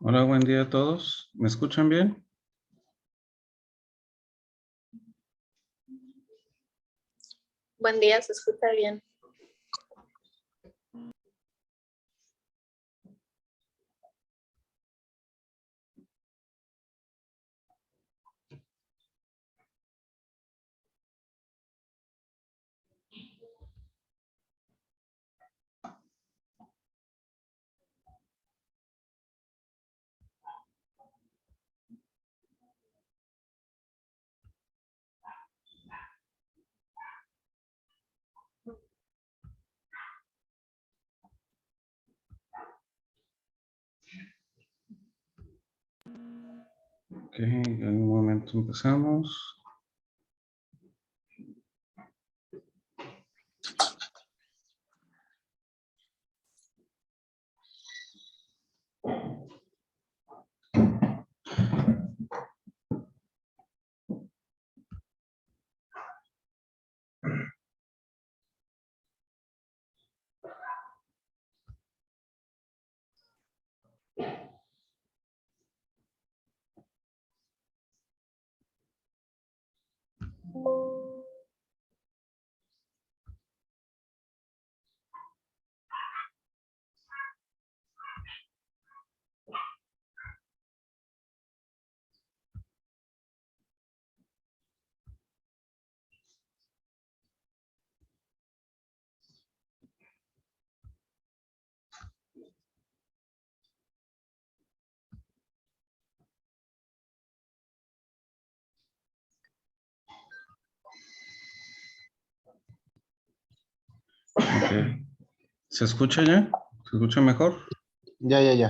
Hola, buen día a todos. ¿Me escuchan bien? Buen día, se escucha bien. Ok, en un momento empezamos. Ok. ¿Se escucha ya? ¿Se escucha mejor? Ya. Ya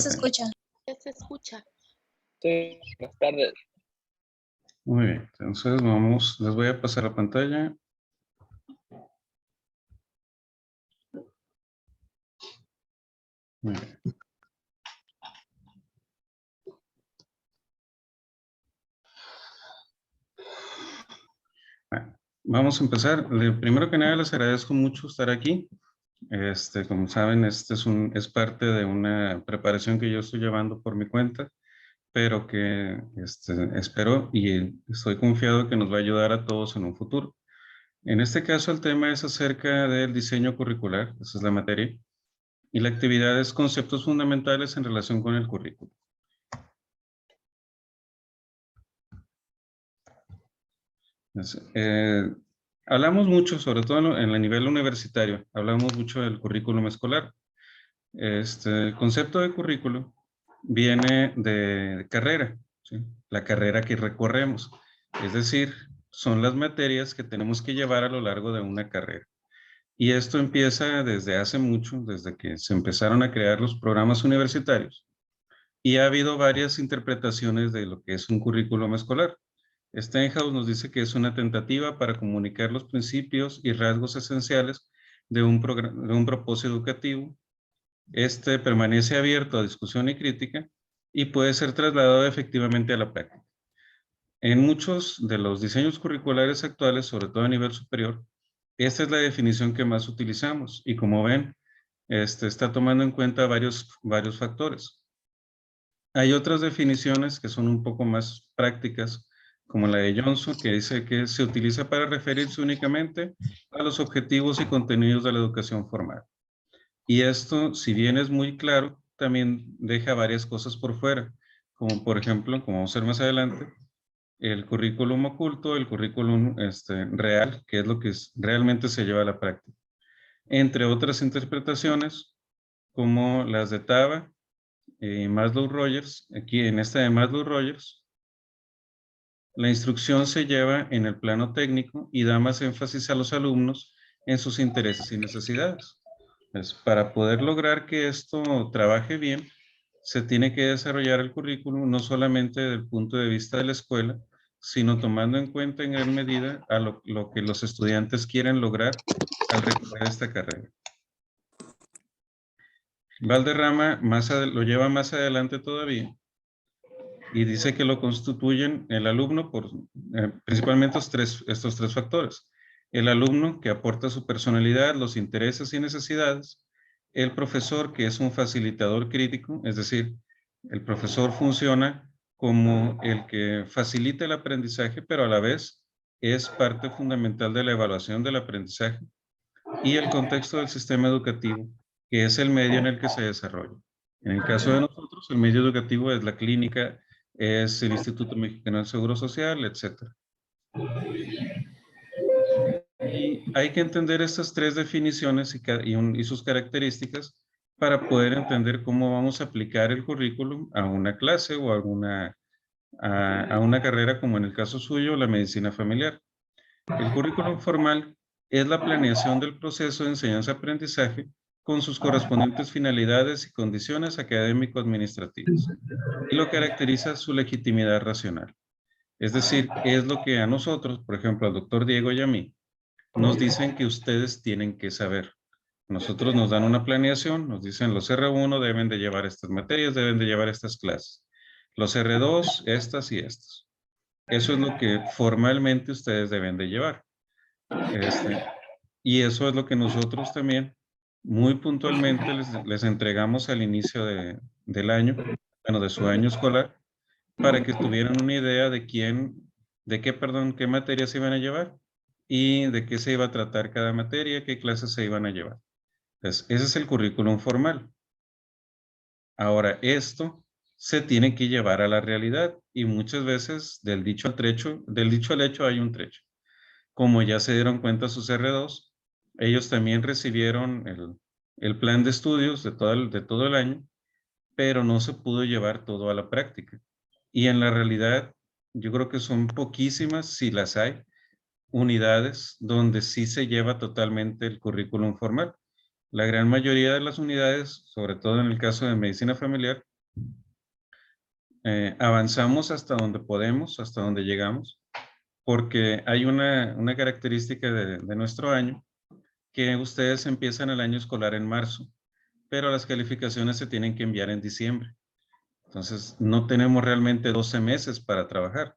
se escucha. Ya se escucha. Sí, buenas tardes. Muy bien, entonces vamos, les voy a pasar la pantalla. Muy bien. Bueno, vamos a empezar. Primero que nada, les agradezco mucho estar aquí. Como saben, es parte de una preparación que yo estoy llevando por mi cuenta, pero que espero y estoy confiado que nos va a ayudar a todos en un futuro. En este caso, el tema es acerca del diseño curricular, esa es la materia, y la actividad es conceptos fundamentales en relación con el currículo. Hablamos mucho, sobre todo en el nivel universitario, hablamos mucho del currículum escolar. El concepto de currículo viene de carrera, ¿sí? La carrera que recorremos, es decir, son las materias que tenemos que llevar a lo largo de una carrera. Y esto empieza desde hace mucho, desde que se empezaron a crear los programas universitarios. Y ha habido varias interpretaciones de lo que es un currículum escolar. Stenhouse nos dice que es una tentativa para comunicar los principios y rasgos esenciales de un propósito educativo. Este permanece abierto a discusión y crítica y puede ser trasladado efectivamente a la práctica. En muchos de los diseños curriculares actuales, sobre todo a nivel superior, esta es la definición que más utilizamos y como ven, está tomando en cuenta varios factores. Hay otras definiciones que son un poco más prácticas, como la de Johnson, que dice que se utiliza para referirse únicamente a los objetivos y contenidos de la educación formal. Y esto, si bien es muy claro, también deja varias cosas por fuera, como por ejemplo, como vamos a ver más adelante, el currículum oculto, el currículum real, que es lo que realmente se lleva a la práctica. Entre otras interpretaciones, como las de Tava y Maslow-Rogers, aquí en esta de Maslow-Rogers, la instrucción se lleva en el plano técnico y da más énfasis a los alumnos en sus intereses y necesidades. Pues, para poder lograr que esto trabaje bien, se tiene que desarrollar el currículum no solamente desde el punto de vista de la escuela, sino tomando en cuenta en gran medida a lo que los estudiantes quieren lograr al recorrer esta carrera. Valderrama lo lleva más adelante todavía y dice que lo constituyen el alumno por principalmente estos tres factores. El alumno que aporta su personalidad, los intereses y necesidades, el profesor, que es un facilitador crítico, es decir, el profesor funciona como el que facilita el aprendizaje, pero a la vez es parte fundamental de la evaluación del aprendizaje y el contexto del sistema educativo, que es el medio en el que se desarrolla. En el caso de nosotros, el medio educativo es la clínica, es el Instituto Mexicano del Seguro Social, etc. Y hay que entender estas tres definiciones y sus características para poder entender cómo vamos a aplicar el currículum a una clase o a una carrera, como en el caso suyo, la medicina familiar. El currículum formal es la planeación del proceso de enseñanza-aprendizaje con sus correspondientes finalidades y condiciones académico-administrativas, y lo caracteriza su legitimidad racional. Es decir, es lo que a nosotros, por ejemplo, al doctor Diego y a mí, nos dicen que ustedes tienen que saber. Nosotros nos dan una planeación, nos dicen los R1 deben de llevar estas materias, deben de llevar estas clases. Los R2, estas y estas. Eso es lo que formalmente ustedes deben de llevar. Y eso es lo que nosotros también muy puntualmente les entregamos al inicio del año, bueno, de su año escolar, para que tuvieran una idea de qué materias se iban a llevar y de qué se iba a tratar cada materia, qué clases se iban a llevar. Entonces, ese es el currículum formal. Ahora, esto se tiene que llevar a la realidad y muchas veces del dicho al hecho hay un trecho. Como ya se dieron cuenta sus R2, ellos también recibieron el plan de estudios de todo el año, pero no se pudo llevar todo a la práctica. Y en la realidad, yo creo que son poquísimas, si las hay, unidades donde sí se lleva totalmente el currículum formal. La gran mayoría de las unidades, sobre todo en el caso de medicina familiar, avanzamos hasta donde podemos, hasta donde llegamos, porque hay una característica de nuestro año, que ustedes empiezan el año escolar en marzo, pero las calificaciones se tienen que enviar en diciembre. Entonces, no tenemos realmente 12 meses para trabajar.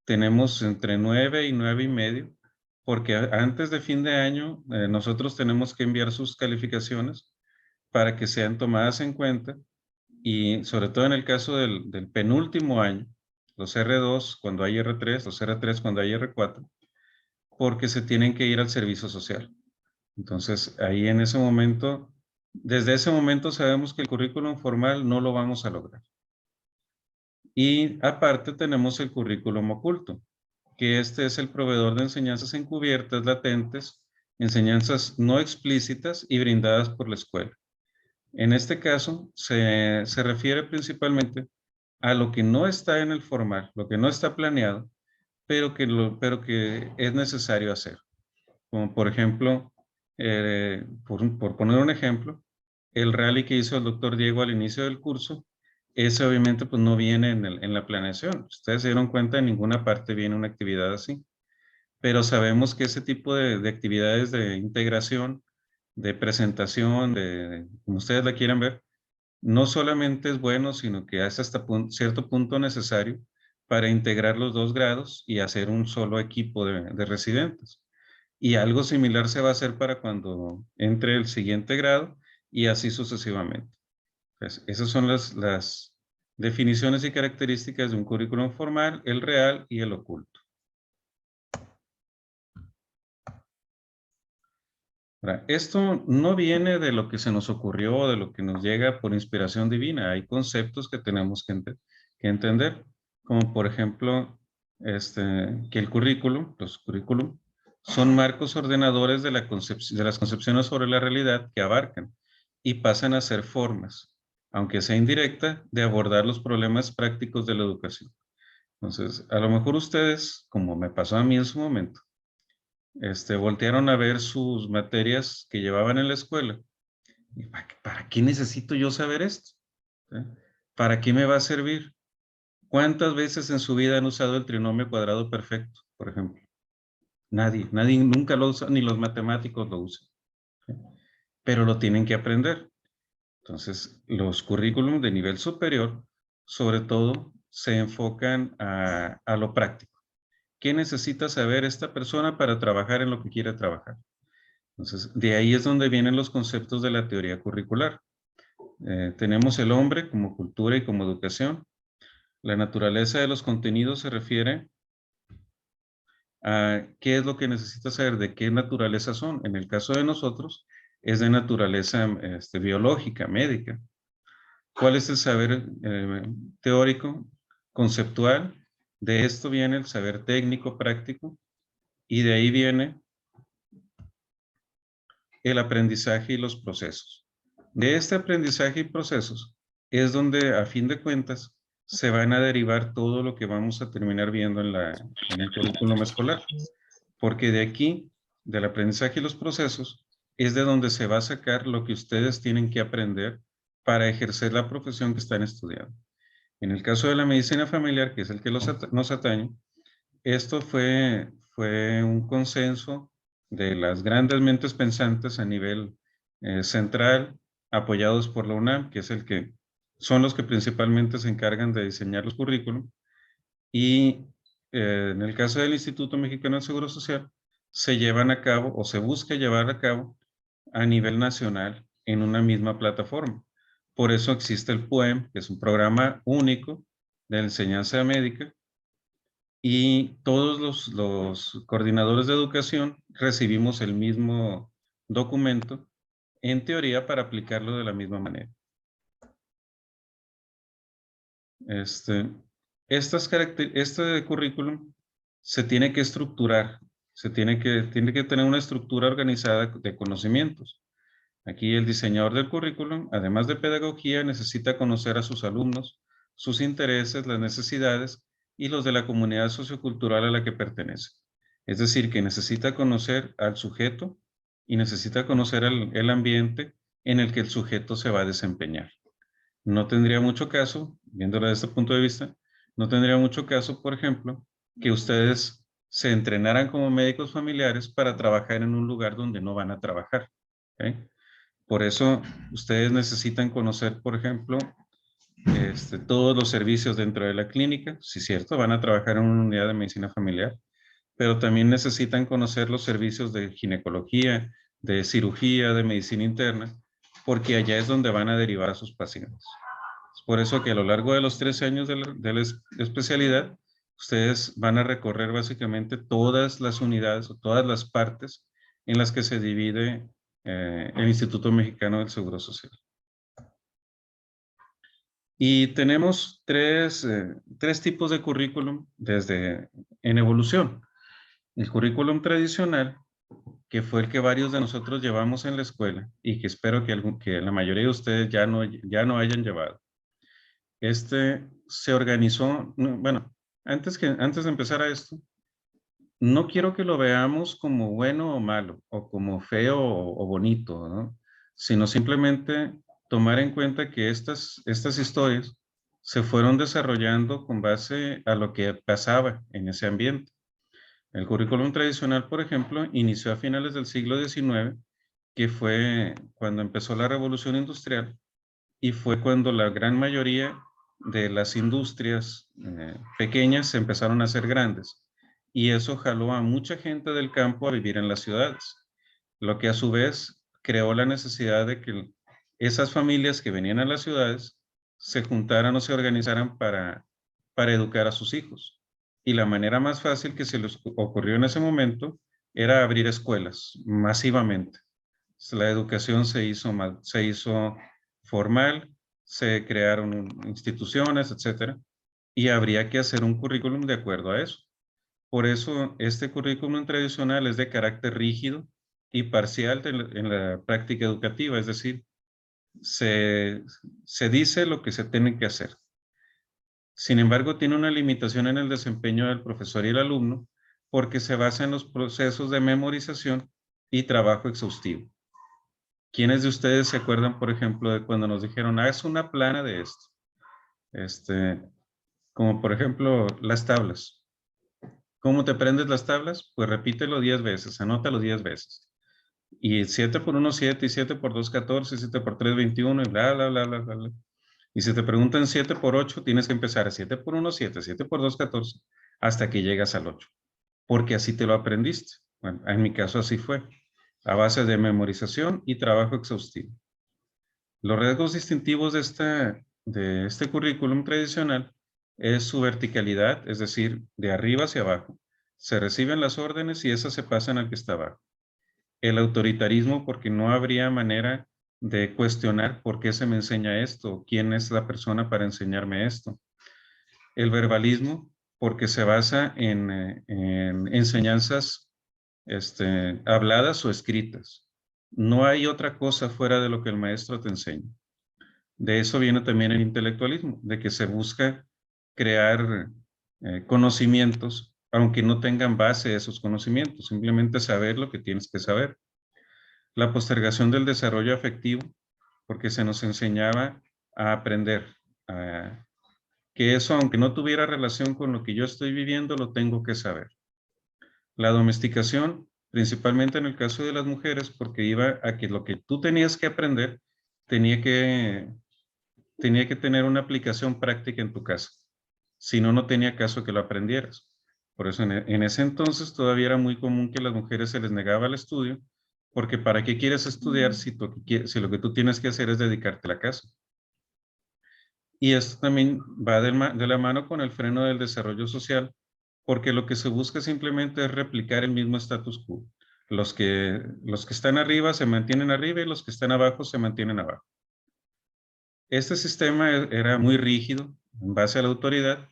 Tenemos entre 9 y 9 y medio, porque antes de fin de año nosotros tenemos que enviar sus calificaciones para que sean tomadas en cuenta y sobre todo en el caso del penúltimo año, los R2 cuando hay R3, los R3 cuando hay R4, porque se tienen que ir al servicio social. Entonces, ahí en ese momento, desde ese momento sabemos que el currículum formal no lo vamos a lograr. Y aparte tenemos el currículum oculto, que este es el proveedor de enseñanzas encubiertas, latentes, enseñanzas no explícitas y brindadas por la escuela. En este caso, se refiere principalmente a lo que no está en el formal, lo que no está planeado, pero que es necesario hacer. Como por ejemplo, por poner un ejemplo, el rally que hizo el doctor Diego al inicio del curso, ese obviamente pues no viene en la planeación. Ustedes se dieron cuenta, en ninguna parte viene una actividad así. Pero sabemos que ese tipo de actividades de integración, de presentación, como ustedes la quieran ver, no solamente es bueno, sino que es hasta cierto punto necesario para integrar los dos grados y hacer un solo equipo de residentes. Y algo similar se va a hacer para cuando entre el siguiente grado y así sucesivamente. Pues, esas son las definiciones y características de un currículum formal, el real y el oculto. Ahora, esto no viene de lo que se nos ocurrió o de lo que nos llega por inspiración divina. Hay conceptos que tenemos que entender, como por ejemplo, que el currículum, los currículum, son marcos ordenadores de las concepciones sobre la realidad que abarcan y pasan a ser formas, aunque sea indirecta, de abordar los problemas prácticos de la educación. Entonces, a lo mejor ustedes, como me pasó a mí en su momento, voltearon a ver sus materias que llevaban en la escuela. Y, ¿para qué necesito yo saber esto? ¿Eh? ¿Para qué me va a servir? ¿Cuántas veces en su vida han usado el trinomio cuadrado perfecto, por ejemplo? Nadie nunca lo usa, ni los matemáticos lo usan. ¿Eh? Pero lo tienen que aprender. Entonces, los currículums de nivel superior, sobre todo, se enfocan a lo práctico. ¿Qué necesita saber esta persona para trabajar en lo que quiere trabajar? Entonces, de ahí es donde vienen los conceptos de la teoría curricular. Tenemos el hombre como cultura y como educación. La naturaleza de los contenidos se refiere a qué es lo que necesita saber, de qué naturaleza son. En el caso de nosotros, es de naturaleza biológica, médica. ¿Cuál es el saber teórico, conceptual? De esto viene el saber técnico, práctico, y de ahí viene el aprendizaje y los procesos. De este aprendizaje y procesos es donde, a fin de cuentas, se van a derivar todo lo que vamos a terminar viendo en el currículum escolar. Porque de aquí, del aprendizaje y los procesos, es de donde se va a sacar lo que ustedes tienen que aprender para ejercer la profesión que están estudiando. En el caso de la medicina familiar, que es el que nos atañe, esto fue un consenso de las grandes mentes pensantes a nivel central, apoyados por la UNAM, que es son los que principalmente se encargan de diseñar los currículum, y en el caso del Instituto Mexicano del Seguro Social, se llevan a cabo o se busca llevar a cabo a nivel nacional en una misma plataforma. Por eso existe el PUEM, que es un programa único de enseñanza médica, y todos los coordinadores de educación recibimos el mismo documento, en teoría, para aplicarlo de la misma manera. Este currículum se tiene que estructurar, tiene que tener una estructura organizada de conocimientos. Aquí el diseñador del currículum, además de pedagogía, necesita conocer a sus alumnos, sus intereses, las necesidades y los de la comunidad sociocultural a la que pertenece. Es decir, que necesita conocer al sujeto y necesita conocer el ambiente en el que el sujeto se va a desempeñar. No tendría mucho caso, viéndolo desde este punto de vista, no tendría mucho caso, por ejemplo, que ustedes se entrenaran como médicos familiares para trabajar en un lugar donde no van a trabajar. ¿Ok? Por eso ustedes necesitan conocer, por ejemplo, todos los servicios dentro de la clínica. Sí, cierto, van a trabajar en una unidad de medicina familiar, pero también necesitan conocer los servicios de ginecología, de cirugía, de medicina interna, porque allá es donde van a derivar a sus pacientes. Es por eso que a lo largo de los 3 años de la especialidad, ustedes van a recorrer básicamente todas las unidades o todas las partes en las que se divide el Instituto Mexicano del Seguro Social. Y tenemos tres tipos de currículum en evolución. El currículum tradicional, que fue el que varios de nosotros llevamos en la escuela y que espero que la mayoría de ustedes ya no hayan llevado. Se organizó, bueno, antes de empezar a esto, no quiero que lo veamos como bueno o malo, o como feo o bonito, ¿no? Sino simplemente tomar en cuenta que estas historias se fueron desarrollando con base a lo que pasaba en ese ambiente. El currículum tradicional, por ejemplo, inició a finales del siglo XIX, que fue cuando empezó la Revolución Industrial, y fue cuando la gran mayoría de las industrias pequeñas se empezaron a hacer grandes. Y eso jaló a mucha gente del campo a vivir en las ciudades, lo que a su vez creó la necesidad de que esas familias que venían a las ciudades se juntaran o se organizaran para educar a sus hijos. Y la manera más fácil que se les ocurrió en ese momento era abrir escuelas masivamente. La educación se hizo formal, se crearon instituciones, etcétera, y habría que hacer un currículum de acuerdo a eso. Por eso, este currículum tradicional es de carácter rígido y parcial en la práctica educativa, es decir, se dice lo que se tiene que hacer. Sin embargo, tiene una limitación en el desempeño del profesor y el alumno porque se basa en los procesos de memorización y trabajo exhaustivo. ¿Quiénes de ustedes se acuerdan, por ejemplo, de cuando nos dijeron, haz una plana de esto? Como por ejemplo, las tablas. ¿Cómo te aprendes las tablas? Pues repítelo 10 veces, anótalo 10 veces. Y 7 por 1, 7, y 7 por 2, 14, 7 por 3, 21, y bla, bla, bla, bla, bla, bla. Y si te preguntan 7 por 8, tienes que empezar a 7 por 1, 7, 7 por 2, 14, hasta que llegas al 8. Porque así te lo aprendiste. Bueno, en mi caso así fue. a base de memorización y trabajo exhaustivo. Los rasgos distintivos de este currículum tradicional es su verticalidad, es decir, de arriba hacia abajo. Se reciben las órdenes y esas se pasan al que está abajo. El autoritarismo, porque no habría manera de cuestionar por qué se me enseña esto, quién es la persona para enseñarme esto. El verbalismo, porque se basa en enseñanzas habladas o escritas. No hay otra cosa fuera de lo que el maestro te enseña. De eso viene también el intelectualismo, de que se busca crear conocimientos, aunque no tengan base esos conocimientos, simplemente saber lo que tienes que saber. La postergación del desarrollo afectivo, porque se nos enseñaba a aprender, que eso, aunque no tuviera relación con lo que yo estoy viviendo, lo tengo que saber. La domesticación, principalmente en el caso de las mujeres, porque iba a que lo que tú tenías que aprender tenía que tener una aplicación práctica en tu casa. Si no, no tenía caso que lo aprendieras. Por eso en ese entonces todavía era muy común que a las mujeres se les negaba el estudio, porque ¿para qué quieres estudiar si lo que tú tienes que hacer es dedicarte a la casa? Y esto también va de la mano con el freno del desarrollo social, porque lo que se busca simplemente es replicar el mismo status quo. Los que están arriba se mantienen arriba y los que están abajo se mantienen abajo. Este sistema era muy rígido en base a la autoridad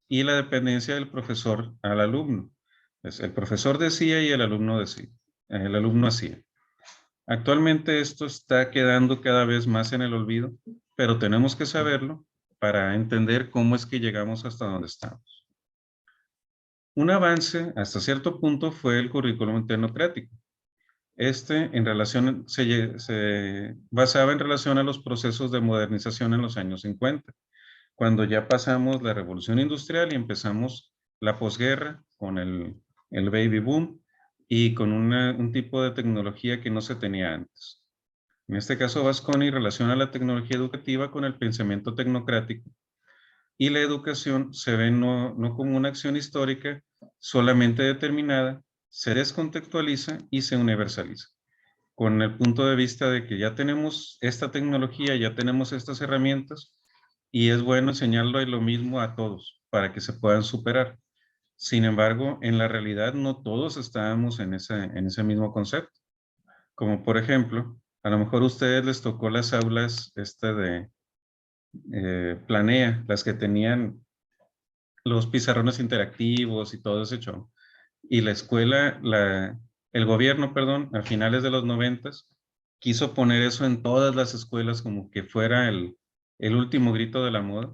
y la dependencia del profesor al alumno. El profesor decía y el alumno decía, el alumno hacía. Actualmente esto está quedando cada vez más en el olvido, pero tenemos que saberlo para entender cómo es que llegamos hasta donde estamos. Un avance hasta cierto punto fue el currículum tecnocrático. Se basaba en relación a los procesos de modernización en los años 50, cuando ya pasamos la revolución industrial y empezamos la posguerra con el baby boom y con un tipo de tecnología que no se tenía antes. En este caso, Vasconi relaciona la tecnología educativa con el pensamiento tecnocrático y la educación se ve no como una acción histórica solamente determinada, se descontextualiza y se universaliza. Con el punto de vista de que ya tenemos esta tecnología, ya tenemos estas herramientas y es bueno enseñarlo y lo mismo a todos para que se puedan superar. Sin embargo, en la realidad no todos estábamos en ese mismo concepto. Como por ejemplo, a lo mejor a ustedes les tocó las aulas de Planea, las que tenían los pizarrones interactivos y todo ese show. Y la escuela, el gobierno, perdón, a finales de los 90 quiso poner eso en todas las escuelas como que fuera el último grito de la moda.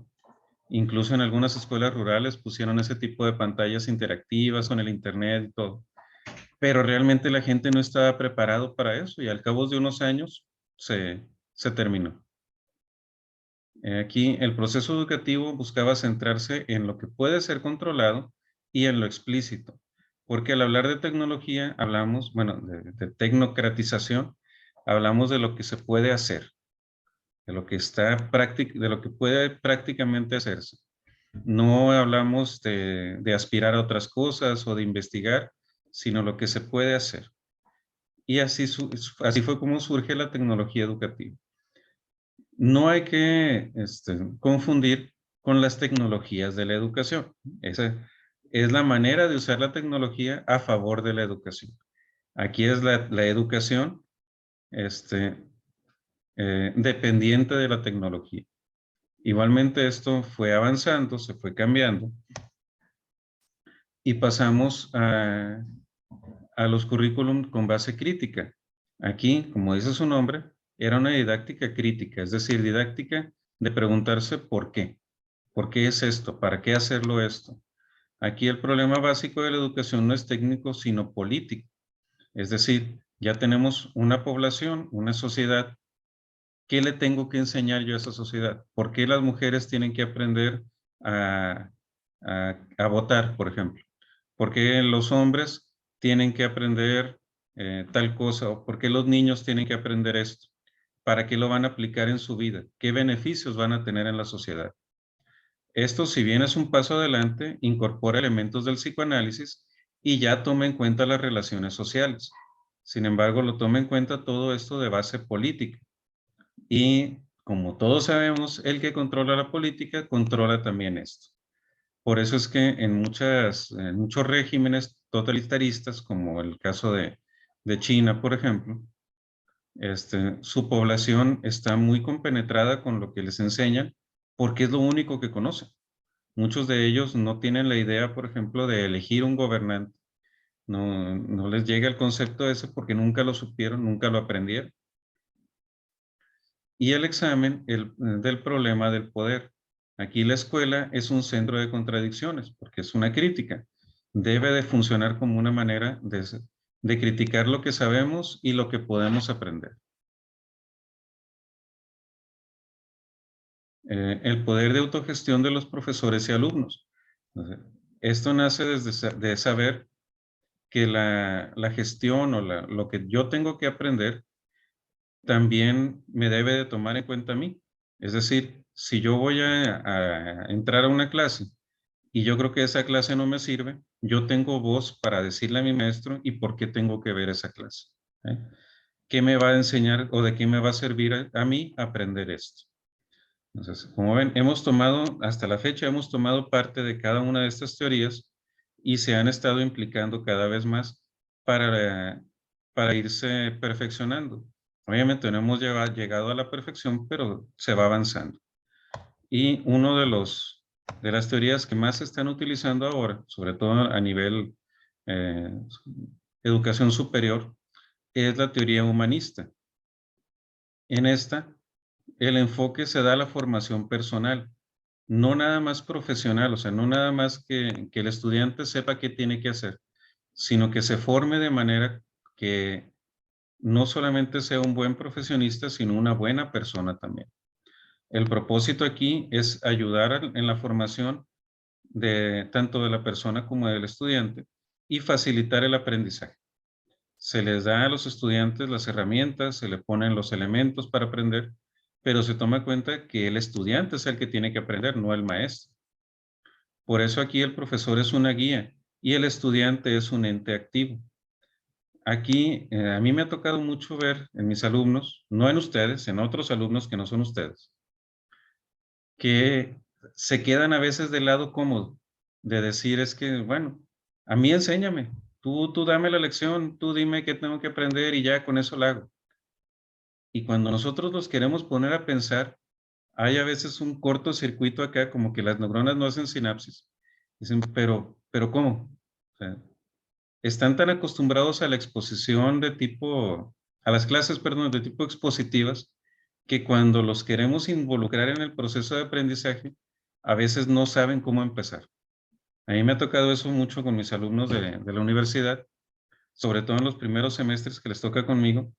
Incluso en algunas escuelas rurales pusieron ese tipo de pantallas interactivas con el internet y todo. Pero realmente la gente no estaba preparado para eso y al cabo de unos años se terminó. Aquí el proceso educativo buscaba centrarse en lo que puede ser controlado y en lo explícito, porque al hablar de tecnología hablamos, bueno, de tecnocratización, hablamos de lo que se puede hacer, de lo que de lo que puede prácticamente hacerse. No hablamos de aspirar a otras cosas o de investigar, sino lo que se puede hacer. Y así fue como surge la tecnología educativa. No hay que confundir con las tecnologías de la educación. Esa es la manera de usar la tecnología a favor de la educación. Aquí es la educación dependiente de la tecnología. Igualmente esto fue avanzando, se fue cambiando y pasamos a los currículum con base crítica. Aquí, como dice su nombre, era una didáctica crítica, es decir, didáctica de preguntarse por qué. ¿Por qué es esto? ¿Para qué hacerlo esto? Aquí el problema básico de la educación no es técnico, sino político. Es decir, ya tenemos una población, una sociedad. ¿Qué le tengo que enseñar yo a esa sociedad? ¿Por qué las mujeres tienen que aprender a, a votar, por ejemplo? ¿Por qué los hombres tienen que aprender tal cosa? ¿O por qué los niños tienen que aprender esto? ¿Para qué lo van a aplicar en su vida? ¿Qué beneficios van a tener en la sociedad? Esto, si bien es un paso adelante, incorpora elementos del psicoanálisis y ya toma en cuenta las relaciones sociales. Sin embargo, lo toma en cuenta todo esto de base política. Y como todos sabemos, el que controla la política controla también esto. Por eso es que en muchos regímenes totalitaristas, como el caso de China, por ejemplo, su población está muy compenetrada con lo que les enseñan porque es lo único que conocen. Muchos de ellos no tienen la idea, por ejemplo, de elegir un gobernante. No les llega el concepto ese porque nunca lo supieron, nunca lo aprendieron. Y el examen del problema del poder. Aquí la escuela es un centro de contradicciones porque es una crítica. Debe de funcionar como una manera de criticar lo que sabemos y lo que podemos aprender. El poder de autogestión de los profesores y alumnos. Entonces, esto nace de saber que la gestión o lo que yo tengo que aprender también me debe de tomar en cuenta a mí. Es decir, si yo voy a entrar a una clase y yo creo que esa clase no me sirve, yo tengo voz para decirle a mi maestro y por qué tengo que ver esa clase. ¿Eh? ¿Qué me va a enseñar o de qué me va a servir a mí aprender esto? Entonces, como ven, hasta la fecha, hemos tomado parte de cada una de estas teorías y se han estado implicando cada vez más para, para irse perfeccionando. Obviamente no hemos llegado a la perfección, pero se va avanzando. Y uno de las teorías que más se están utilizando ahora, sobre todo a nivel eh, educación superior, es la teoría humanista. En esta, el enfoque se da a la formación personal, no nada más profesional, o sea, no nada más que el estudiante sepa qué tiene que hacer, sino que se forme de manera que no solamente sea un buen profesionista, sino una buena persona también. El propósito aquí es ayudar en la formación de tanto de la persona como del estudiante y facilitar el aprendizaje. Se les da a los estudiantes las herramientas, se le ponen los elementos para aprender, pero se toma en cuenta que el estudiante es el que tiene que aprender, no el maestro. Por eso aquí el profesor es una guía y el estudiante es un ente activo. Aquí a mí me ha tocado mucho ver en mis alumnos, no en ustedes, en otros alumnos que no son ustedes, que se quedan a veces del lado cómodo de decir es que, bueno, a mí enséñame, tú dame la lección, tú dime qué tengo que aprender y ya con eso lo hago. Y cuando nosotros los queremos poner a pensar, hay a veces un cortocircuito acá, como que las neuronas no hacen sinapsis. Dicen, pero ¿cómo? O sea, están tan acostumbrados a la exposición a las clases, perdón, de tipo expositivas, que cuando los queremos involucrar en el proceso de aprendizaje, a veces no saben cómo empezar. A mí me ha tocado eso mucho con mis alumnos de la universidad, sobre todo en los primeros semestres que les toca conmigo,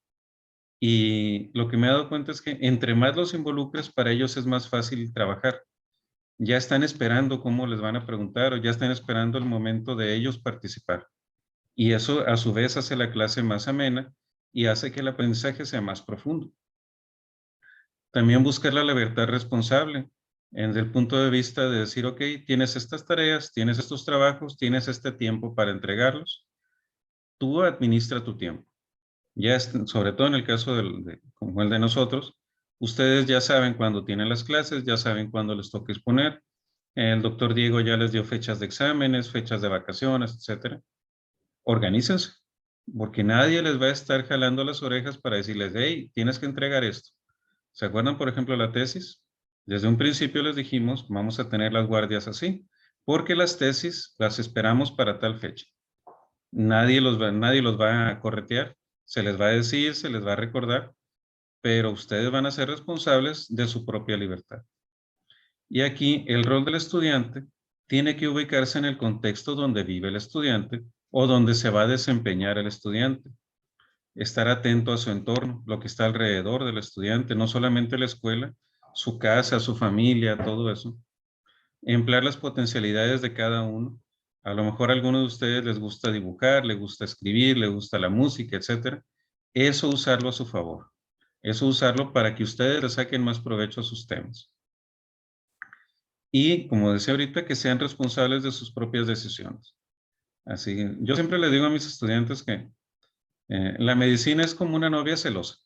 y lo que me he dado cuenta es que entre más los involucres, para ellos es más fácil trabajar. Ya están esperando cómo les van a preguntar o ya están esperando el momento de ellos participar. Y eso a su vez hace la clase más amena y hace que el aprendizaje sea más profundo. También buscar la libertad responsable desde el punto de vista de decir, ok, tienes estas tareas, tienes estos trabajos, tienes este tiempo para entregarlos. Tú administra tu tiempo. Ya sobre todo en el caso como el de nosotros, ustedes ya saben cuándo tienen las clases, ya saben cuándo les toca exponer. El doctor Diego ya les dio fechas de exámenes, fechas de vacaciones, etcétera. Organícense, porque nadie les va a estar jalando las orejas para decirles, hey, tienes que entregar esto. ¿Se acuerdan, por ejemplo, la tesis? Desde un principio les dijimos, vamos a tener las guardias así, porque las tesis las esperamos para tal fecha. Nadie los va a corretear, se les va a decir, se les va a recordar, pero ustedes van a ser responsables de su propia libertad. Y aquí el rol del estudiante tiene que ubicarse en el contexto donde vive el estudiante o donde se va a desempeñar el estudiante. Estar atento a su entorno, lo que está alrededor del estudiante, no solamente la escuela, su casa, su familia, todo eso. Emplear las potencialidades de cada uno. A lo mejor a algunos de ustedes les gusta dibujar, les gusta escribir, les gusta la música, etcétera. Eso usarlo a su favor. Eso usarlo para que ustedes le saquen más provecho a sus temas. Y, como decía ahorita, que sean responsables de sus propias decisiones. Así, yo siempre le digo a mis estudiantes que La medicina es como una novia celosa.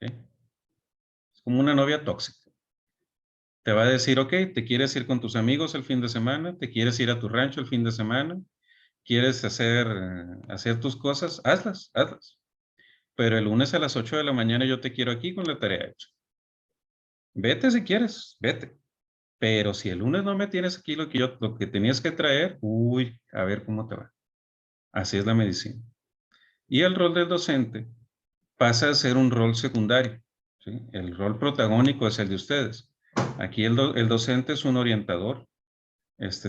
¿Ok? Es como una novia tóxica. Te va a decir, ok, te quieres ir con tus amigos el fin de semana, te quieres ir a tu rancho el fin de semana, quieres hacer tus cosas, hazlas, hazlas. Pero el lunes a las 8 de la mañana yo te quiero aquí con la tarea hecha. Vete si quieres, vete. Pero si el lunes no me tienes aquí lo que tenías que traer, uy, a ver cómo te va. Así es la medicina. Y el rol del docente pasa a ser un rol secundario, ¿sí? El rol protagónico es el de ustedes. Aquí el docente es un orientador,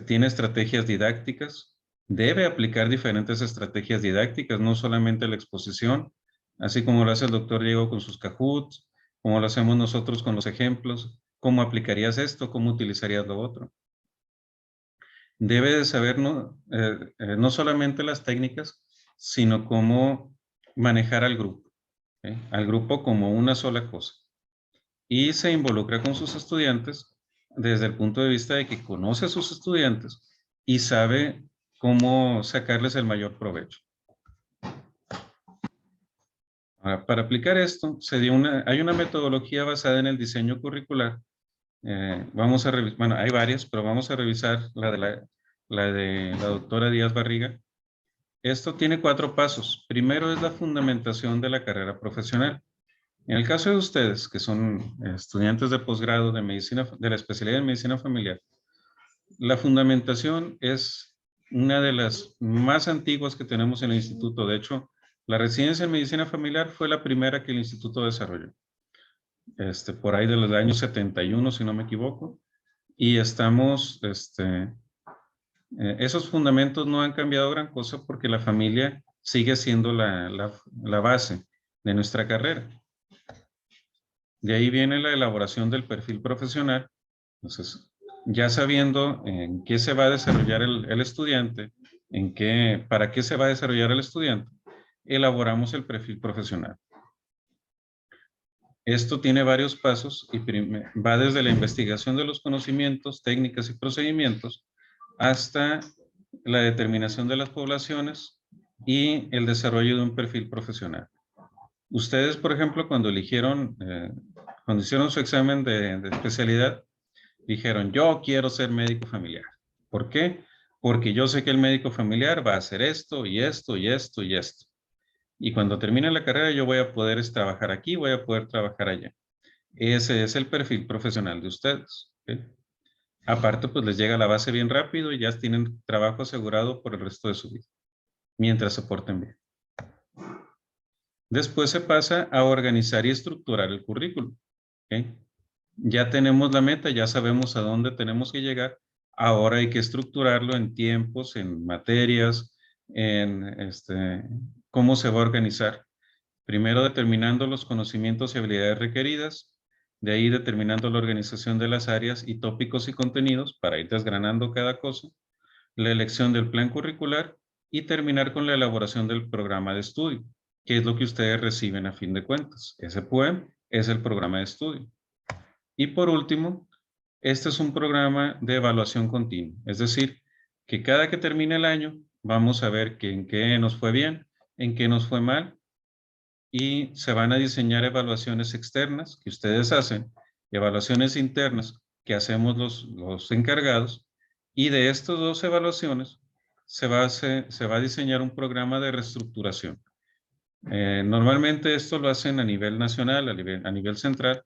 tiene estrategias didácticas, debe aplicar diferentes estrategias didácticas, no solamente la exposición, así como lo hace el doctor Diego con sus Cahoots, como lo hacemos nosotros con los ejemplos, cómo aplicarías esto, cómo utilizarías lo otro. Debe de saber no solamente las técnicas, sino cómo manejar al grupo, ¿sí? Al grupo como una sola cosa. Y se involucra con sus estudiantes desde el punto de vista de que conoce a sus estudiantes y sabe cómo sacarles el mayor provecho. Ahora, para aplicar esto, hay una metodología basada en el diseño curricular. Vamos a revisar, bueno, hay varias, pero vamos a revisar la de la doctora Díaz Barriga. Esto tiene 4 pasos. Primero es la fundamentación de la carrera profesional. En el caso de ustedes, que son estudiantes de posgrado de medicina, de la especialidad en medicina familiar, la fundamentación es una de las más antiguas que tenemos en el instituto. De hecho, la residencia en medicina familiar fue la primera que el instituto desarrolló. Por ahí de los años 71, si no me equivoco. Y esos fundamentos no han cambiado gran cosa porque la familia sigue siendo la base de nuestra carrera. De ahí viene la elaboración del perfil profesional. Entonces, ya sabiendo en qué se va a desarrollar el estudiante, para qué se va a desarrollar el estudiante, elaboramos el perfil profesional. Esto tiene varios pasos y va desde la investigación de los conocimientos, técnicas y procedimientos hasta la determinación de las poblaciones y el desarrollo de un perfil profesional. Ustedes, por ejemplo, cuando hicieron su examen de especialidad, dijeron, yo quiero ser médico familiar. ¿Por qué? Porque yo sé que el médico familiar va a hacer esto y esto y esto y esto. Y cuando termine la carrera yo voy a poder trabajar aquí, voy a poder trabajar allá. Ese es el perfil profesional de ustedes. ¿Ok? Aparte, pues les llega la base bien rápido y ya tienen trabajo asegurado por el resto de su vida, mientras se porten bien. Después se pasa a organizar y estructurar el currículum. ¿Ok? Ya tenemos la meta, ya sabemos a dónde tenemos que llegar. Ahora hay que estructurarlo en tiempos, en materias, en cómo se va a organizar. Primero determinando los conocimientos y habilidades requeridas, de ahí determinando la organización de las áreas y tópicos y contenidos para ir desgranando cada cosa, la elección del plan curricular y terminar con la elaboración del programa de estudio, que es lo que ustedes reciben a fin de cuentas. Ese PUEM es el programa de estudio. Y por último, este es un programa de evaluación continua, es decir, que cada que termine el año vamos a ver en qué nos fue bien, en qué nos fue mal, y se van a diseñar evaluaciones externas que ustedes hacen, evaluaciones internas que hacemos los encargados, y de estas 2 evaluaciones se va a diseñar un programa de reestructuración. Normalmente esto lo hacen a nivel nacional, a nivel central,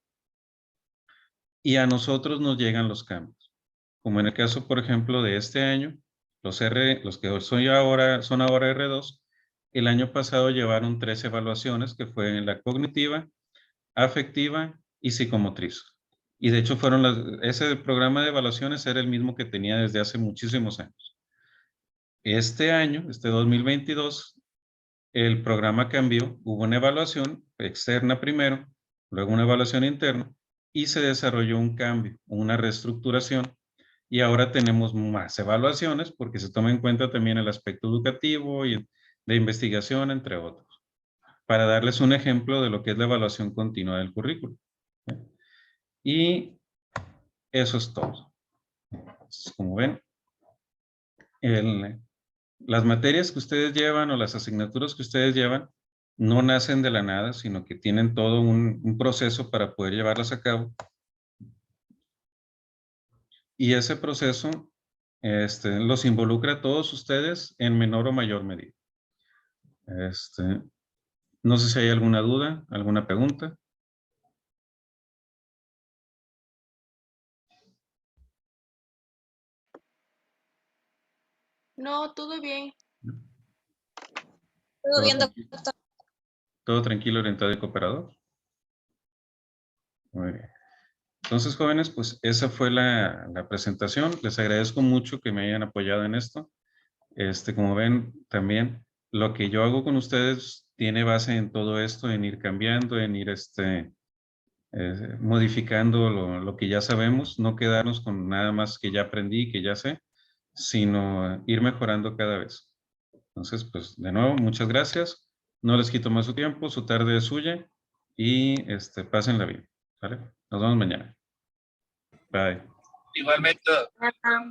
y a nosotros nos llegan los cambios. Como en el caso, por ejemplo, de este año, los que son ahora R2, el año pasado llevaron 3 evaluaciones, que fue la cognitiva, afectiva y psicomotriz. Y de hecho ese programa de evaluaciones era el mismo que tenía desde hace muchísimos años. Este año, 2022, el programa cambió, hubo una evaluación externa primero, luego una evaluación interna, y se desarrolló un cambio, una reestructuración, y ahora tenemos más evaluaciones porque se toma en cuenta también el aspecto educativo y de investigación, entre otros, para darles un ejemplo de lo que es la evaluación continua del currículo. Y eso es todo. Entonces, como ven, las materias que ustedes llevan o las asignaturas que ustedes llevan no nacen de la nada, sino que tienen todo un proceso para poder llevarlas a cabo. Y ese proceso los involucra a todos ustedes en menor o mayor medida. No sé si hay alguna duda, alguna pregunta. No, todo bien. Todo bien, tranquilo. doctor. Todo tranquilo, orientado y cooperador. Muy bien. Entonces, jóvenes, pues esa fue la presentación. Les agradezco mucho que me hayan apoyado en esto. Como ven, también lo que yo hago con ustedes tiene base en todo esto, en ir cambiando, en ir modificando lo que ya sabemos, no quedarnos con nada más que ya aprendí, que ya sé, sino ir mejorando cada vez. Entonces, pues de nuevo, muchas gracias. No les quito más su tiempo, su tarde es suya y pásenla bien. ¿Vale? Nos vemos mañana. Bye. Igualmente. Ajá.